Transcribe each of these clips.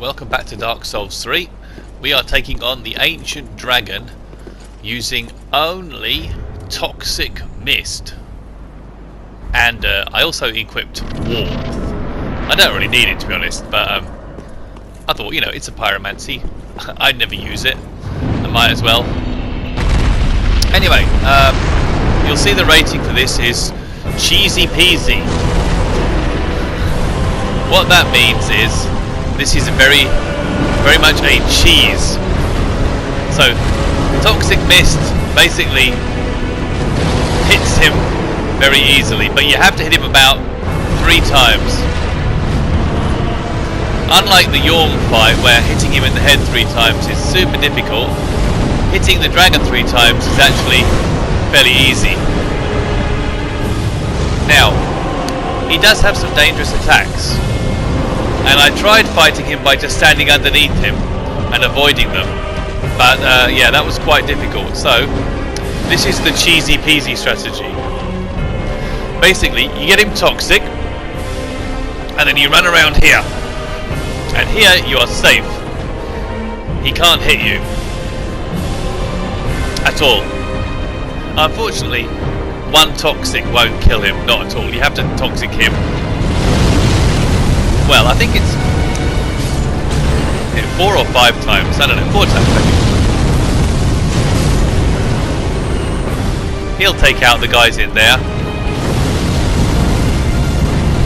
welcome back to Dark Souls 3. We are taking on the Ancient Dragon using only Toxic Mist. And I also equipped Warmth. I don't really need it, to be honest, but I thought, you know, it's a pyromancy. I'd never use it. I might as well. Anyway, you'll see the rating for this is cheesy peasy. What that means is this is very much a cheese. So Toxic Mist basically hits him very easily, but you have to hit him about 3 times. Unlike the Yhorm fight, where hitting him in the head 3 times is super difficult, hitting the dragon 3 times is actually fairly easy. Now, he does have some dangerous attacks, and I tried fighting him by just standing underneath him and avoiding them, but yeah, that was quite difficult. So this is the cheesy peasy strategy. Basically, you get him toxic, and then you run around here, and here you are safe. He can't hit you at all. Unfortunately, one toxic won't kill him, not at all. You have to toxic him. Well, I think it's 4 or 5 times. I don't know, 4 times maybe. He'll take out the guys in there.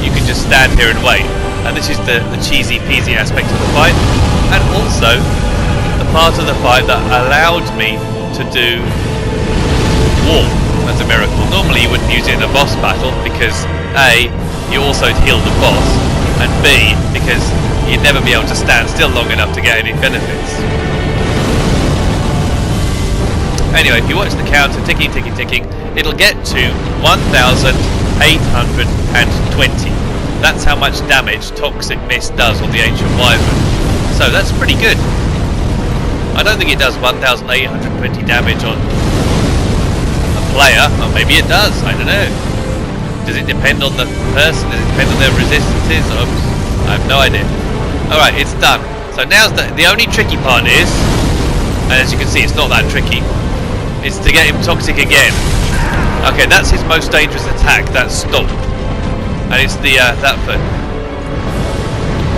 You can just stand here and wait. And this is the cheesy peasy aspect of the fight. And also the part of the fight that allowed me to do Warmth as a miracle. Normally you wouldn't use it in a boss battle because A, you also heal the boss, and B, because you'd never be able to stand still long enough to get any benefits. Anyway, if you watch the counter ticking, ticking, ticking, it'll get to 1,820. That's how much damage Toxic Mist does on the Ancient Wyvern. So that's pretty good. I don't think it does 1,820 damage on a player, or maybe it does, I don't know. Does it depend on the person? Does it depend on their resistances? Oops, I have no idea. Alright, it's done. So now the only tricky part is, and as you can see it's not that tricky, is to get him toxic again. Okay, that's his most dangerous attack, that stomp. And it's the, that foot.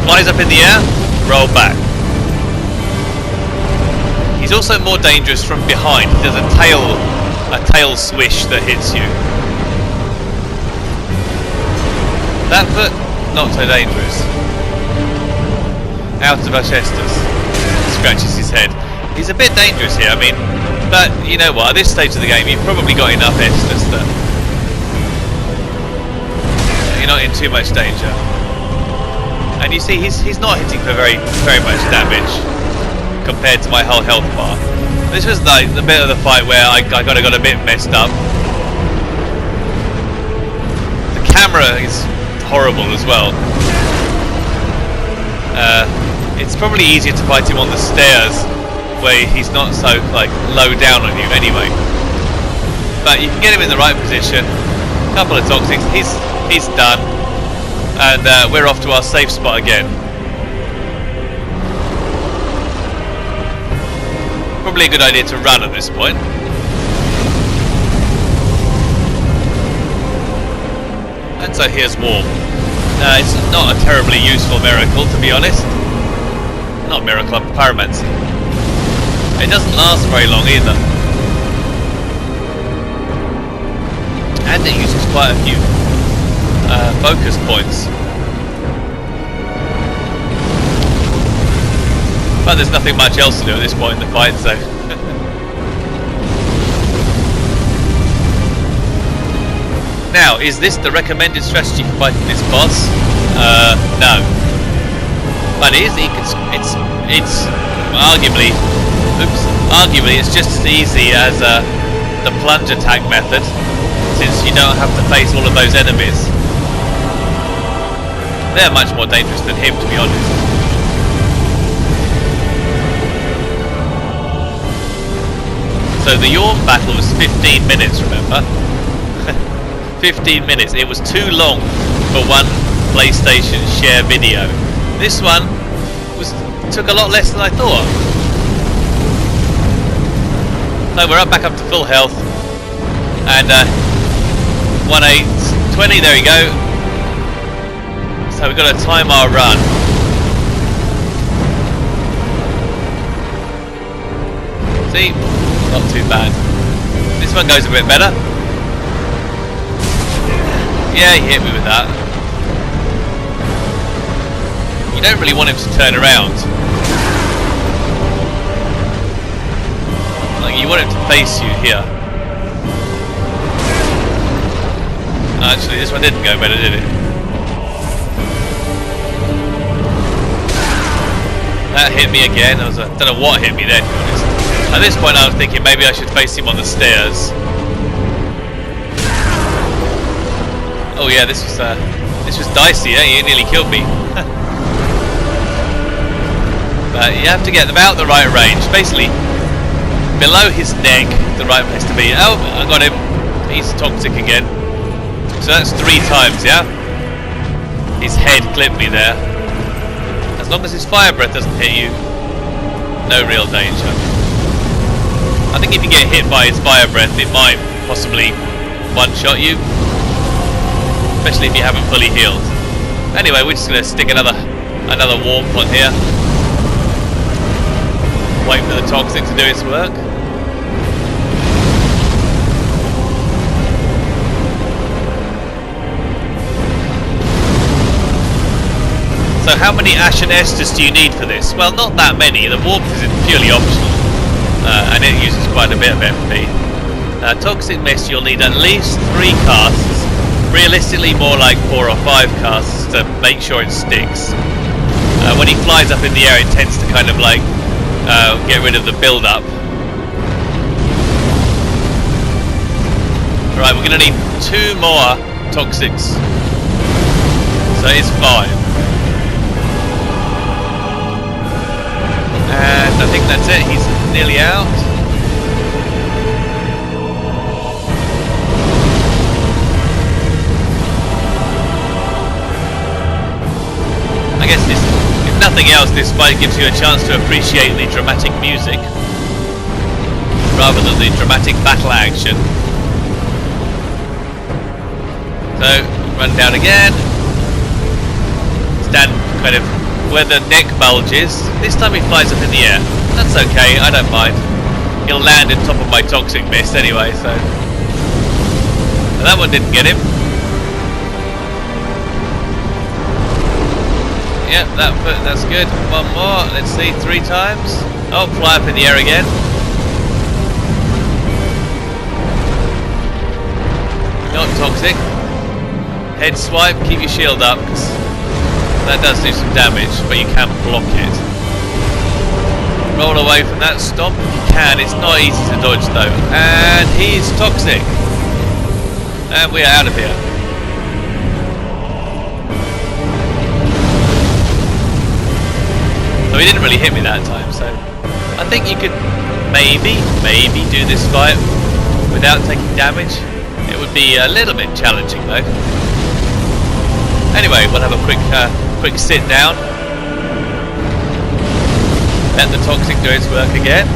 Flies up in the air, roll back. He's also more dangerous from behind. He does a tail swish that hits you. That foot, not so dangerous. Out of Estus. Scratches his head. He's a bit dangerous here, I mean, but you know what, at this stage of the game you've probably got enough Estus that you're not in too much danger. And you see, he's not hitting for very much damage compared to my whole health bar. This was like the bit of the fight where I got a bit messed up. The camera is horrible as well. It's probably easier to fight him on the stairs where he's not so like low down on you anyway. But you can get him in the right position. A couple of toxics, he's done, and we're off to our safe spot again. Probably a good idea to run at this point. And so here's Warm. It's not a terribly useful miracle, to be honest. Not miracle, pyromancy. It doesn't last very long either. And it uses quite a few focus points. But there's nothing much else to do at this point in the fight, so... Now, is this the recommended strategy for fighting this boss? No. But it's arguably it's just as easy as the plunge attack method, since you don't have to face all of those enemies. They're much more dangerous than him, to be honest. So the Yhorm battle was 15 minutes, remember? 15 minutes. It was too long for one PlayStation share video. This one was took a lot less than I thought. So we're back up to full health. And 1820, there we go. So we've got to time our run. See? Not too bad. This one goes a bit better. Yeah, he hit me with that. You don't really want him to turn around. Like, you want him to face you here. Actually, this one didn't go better, did it? That hit me again. I don't know what hit me then, to be honest. At this point I was thinking maybe I should face him on the stairs. Oh yeah, this was dicey, eh? He nearly killed me. But you have to get them out the right range. Basically, below his neck, the right place to be. Oh, I got him. He's toxic again. So that's 3 times, yeah? His head clipped me there. As long as his fire breath doesn't hit you, no real danger. I think if you get hit by his fire breath, it might possibly one-shot you. Especially if you haven't fully healed. Anyway, we're just going to stick another warmth on here. Wait for the toxic to do its work. So how many Ashen Esters do you need for this? Well, not that many. The warmth is purely optional. And it uses quite a bit of MP. Toxic Mist, you'll need at least 3 casts. Realistically, more like 4 or 5 casts to make sure it sticks. When he flies up in the air, it tends to kind of like get rid of the build-up. Right, we're going to need 2 more Toxics. So it's 5. And I think that's it. He's nearly out. I guess this, if nothing else, this fight gives you a chance to appreciate the dramatic music rather than the dramatic battle action. So, run down again. Stand kind of where the neck bulges. This time he flies up in the air. That's okay, I don't mind. He'll land on top of my Toxic Mist anyway, so... And that one didn't get him. Yep, that's good. One more. Let's see, 3 times. Oh, fly up in the air again. Not toxic. Head swipe, keep your shield up, because that does do some damage, but you can block it. Roll away from that stomp if you can. It's not easy to dodge though. And he's toxic. And we are out of here. So he didn't really hit me that time, so I think you could maybe do this fight without taking damage. It would be a little bit challenging though. Anyway, we'll have a quick sit down. Let the Toxic do its work again.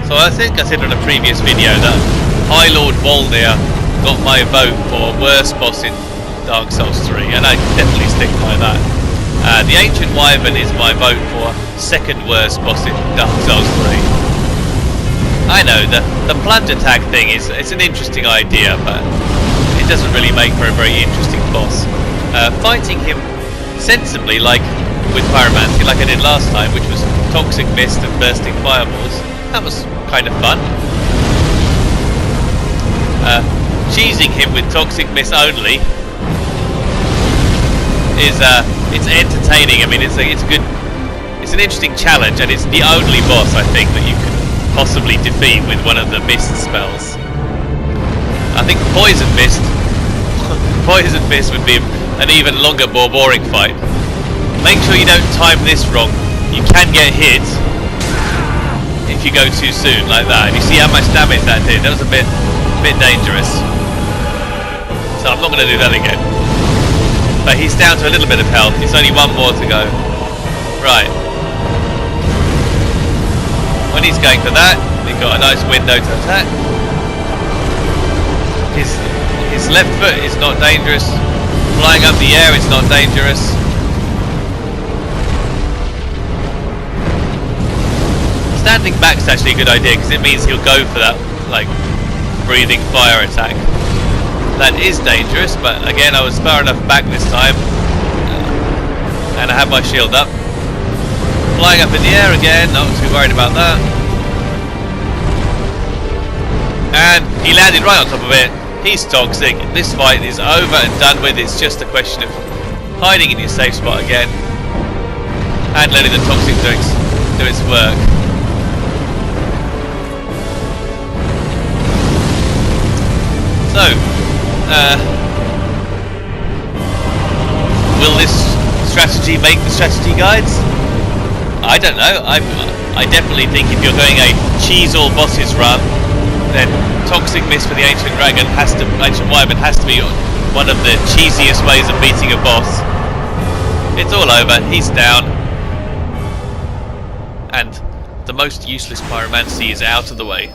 So I think I said in a previous video that High Lord Volnir got my vote for worst boss in Dark Souls 3, and I definitely stick by that. The Ancient Wyvern is my vote for second worst boss in Dark Souls 3. I know, the plunge attack thing it's an interesting idea, but it doesn't really make for a very interesting boss. Fighting him sensibly, like with Pyromancy, like I did last time, which was Toxic Mist and Bursting Fireballs, that was kind of fun. Cheesing him with Toxic Mist only is it's entertaining. I mean, it's good. It's an interesting challenge, and it's the only boss I think that you can possibly defeat with one of the mist spells. I think Poison Mist would be an even longer, more boring fight. Make sure you don't time this wrong. You can get hit if you go too soon like that. And you see how much damage that did. That was a bit dangerous. So I'm not going to do that again. But he's down to a little bit of health. It's only one more to go. Right. When he's going for that, we've got a nice window to attack. His left foot is not dangerous. Flying up the air is not dangerous. Standing back's actually a good idea because it means he'll go for that, like, breathing fire attack. That is dangerous, but again, I was far enough back this time, and I have my shield up. Flying up in the air again, not too worried about that. And he landed right on top of it. He's toxic. This fight is over and done with. It's just a question of hiding in your safe spot again and letting the toxic do its work. So, will this strategy make the strategy guides? I don't know. I definitely think if you're going a cheese all bosses run, then Toxic Mist for the Ancient Wyvern has to be one of the cheesiest ways of beating a boss. It's all over. He's down, and the most useless Pyromancy is out of the way.